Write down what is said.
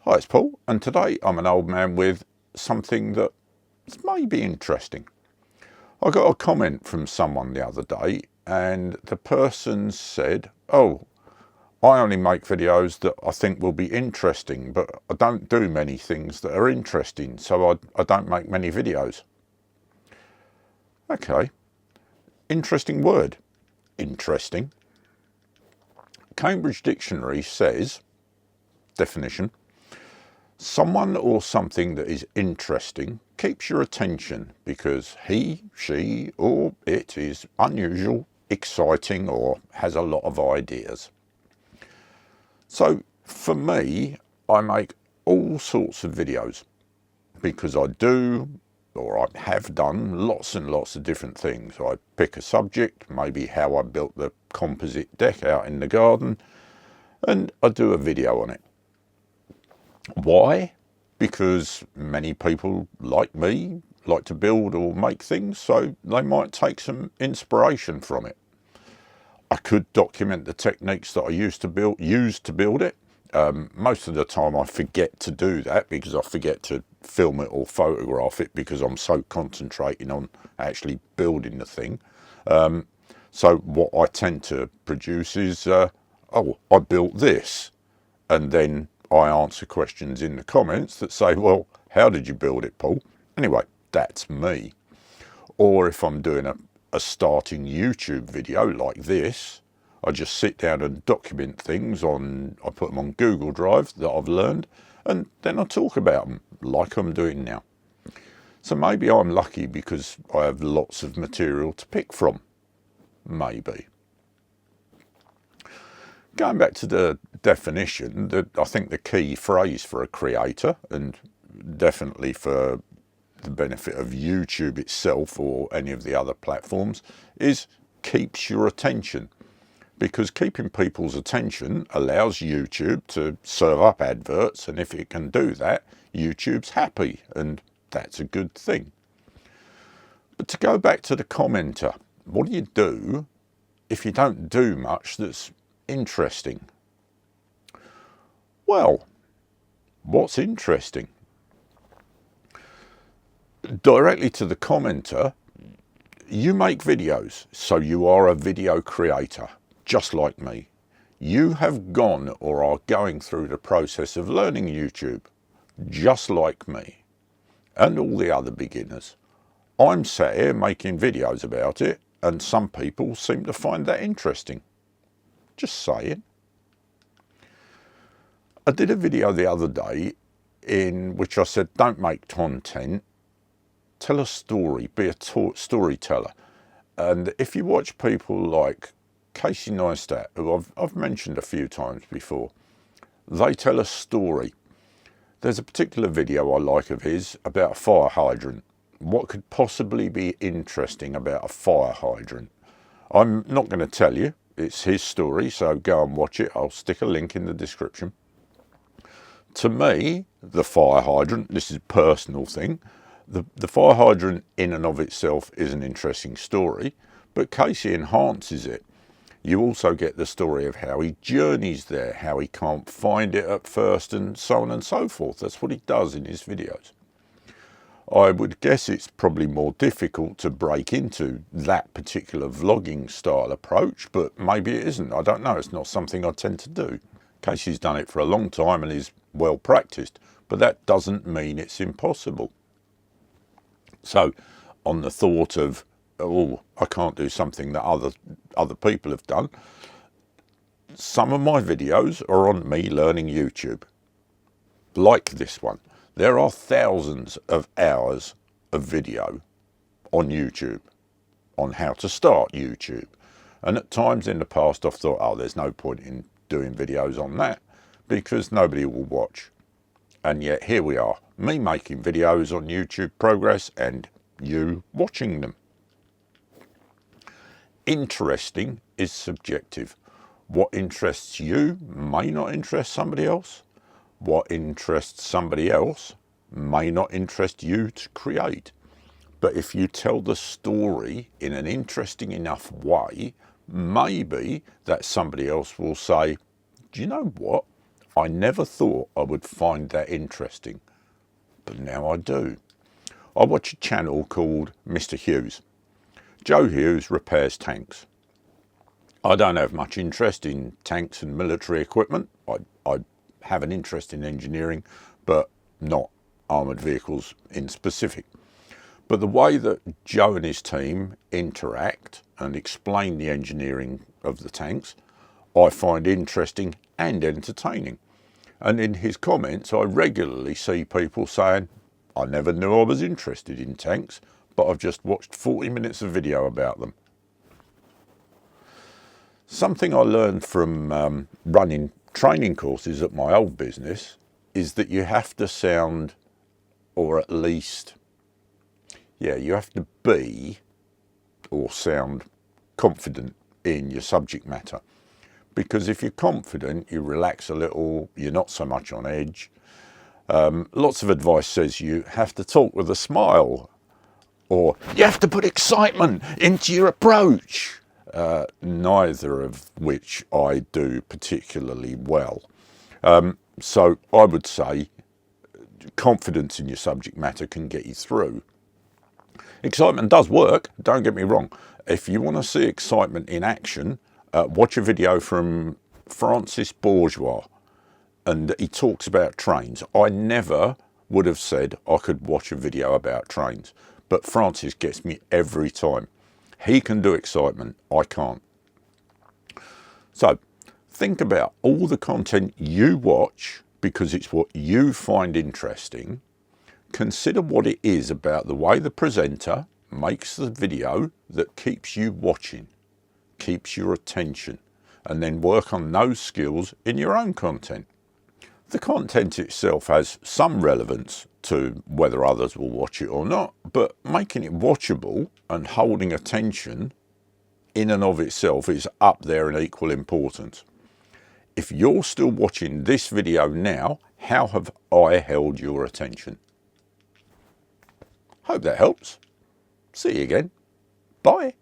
Hi, it's Paul, and today I'm an old man with something that may be interesting. I got a comment from someone the other day, and the person said, "Oh, I only make videos that I think will be interesting, but I don't do many things that are interesting, so I don't make many videos." Okay, interesting word. Interesting. Cambridge Dictionary says, definition, someone or something that is interesting keeps your attention because he, she, or it is unusual, exciting, or has a lot of ideas. So for me, I make all sorts of videos because I do, or I have done, lots and lots of different things. I pick a subject, maybe how I built the composite deck out in the garden, and I do a video on it. Why? Because many people like me like to build or make things, so they might take some inspiration from it. I could document the techniques that I used to build it. Most of the time I forget to do that because I forget to film it or photograph it because I'm so concentrating on actually building the thing. So what I tend to produce is, oh, I built this, and then I answer questions in the comments that say, well, how did you build it, Paul? Anyway, that's me. Or if I'm doing a starting YouTube video like this, I just sit down and document things I put them on Google Drive that I've learned, and then I talk about them like I'm doing now. So maybe I'm lucky because I have lots of material to pick from. Maybe. Going back to the definition, I think the key phrase for a creator, and definitely for the benefit of YouTube itself or any of the other platforms, is keeps your attention. Because keeping people's attention allows YouTube to serve up adverts, and if it can do that, YouTube's happy, and that's a good thing. But to go back to the commenter, what do you do if you don't do much that's interesting? Well, what's interesting? Directly to the commenter, you make videos, so you are a video creator, just like me. You have gone or are going through the process of learning YouTube, just like me, and all the other beginners. I'm sat here making videos about it, and some people seem to find that interesting. Just saying. I did a video the other day in which I said, don't make content, tell a story, be a storyteller. And if you watch people like Casey Neistat, who I've mentioned a few times before, they tell a story. There's a particular video I like of his about a fire hydrant. What could possibly be interesting about a fire hydrant? I'm not going to tell you. It's his story, so go and watch it. I'll stick a link in the description. To me, the fire hydrant, this is a personal thing, the fire hydrant in and of itself is an interesting story, but Casey enhances it. You also get the story of how he journeys there, how he can't find it at first, and so on and so forth. That's what he does in his videos. I would guess it's probably more difficult to break into that particular vlogging style approach, but maybe it isn't. I don't know. It's not something I tend to do. Casey's done it for a long time and is well practiced, but that doesn't mean it's impossible. So on the thought of, oh, I can't do something that other people have done, some of my videos are on me learning YouTube, like this one. There are thousands of hours of video on YouTube on how to start YouTube. And at times in the past I've thought, oh, there's no point in doing videos on that because nobody will watch. And yet here we are, me making videos on YouTube Progress and you watching them. Interesting is subjective. What interests you may not interest somebody else. What interests somebody else may not interest you to create. But if you tell the story in an interesting enough way, maybe that somebody else will say, do you know what? I never thought I would find that interesting, but now I do. I watch a channel called Mr. Hughes. Joe Hughes repairs tanks. I don't have much interest in tanks and military equipment. I have an interest in engineering, but not armoured vehicles in specific. But the way that Joe and his team interact and explain the engineering of the tanks, I find interesting and entertaining. And in his comments, I regularly see people saying, I never knew I was interested in tanks, but I've just watched 40 minutes of video about them. Something I learned from running training courses at my old business is that you have to sound, or at least, you have to be or sound confident in your subject matter. Because if you're confident, you relax a little, you're not so much on edge. Lots of advice says you have to talk with a smile, or you have to put excitement into your approach. Neither of which I do particularly well. So I would say confidence in your subject matter can get you through. Excitement does work, don't get me wrong. If you want to see excitement in action, watch a video from Francis Bourgeois, and he talks about trains. I never would have said I could watch a video about trains, but Francis gets me every time. He can do excitement, I can't. So think about all the content you watch because it's what you find interesting. Consider what it is about the way the presenter makes the video that keeps you watching, keeps your attention, and then work on those skills in your own content. The content itself has some relevance to whether others will watch it or not, but making it watchable and holding attention in and of itself is up there in equal importance. If you're still watching this video now, how have I held your attention? Hope that helps. See you again. Bye.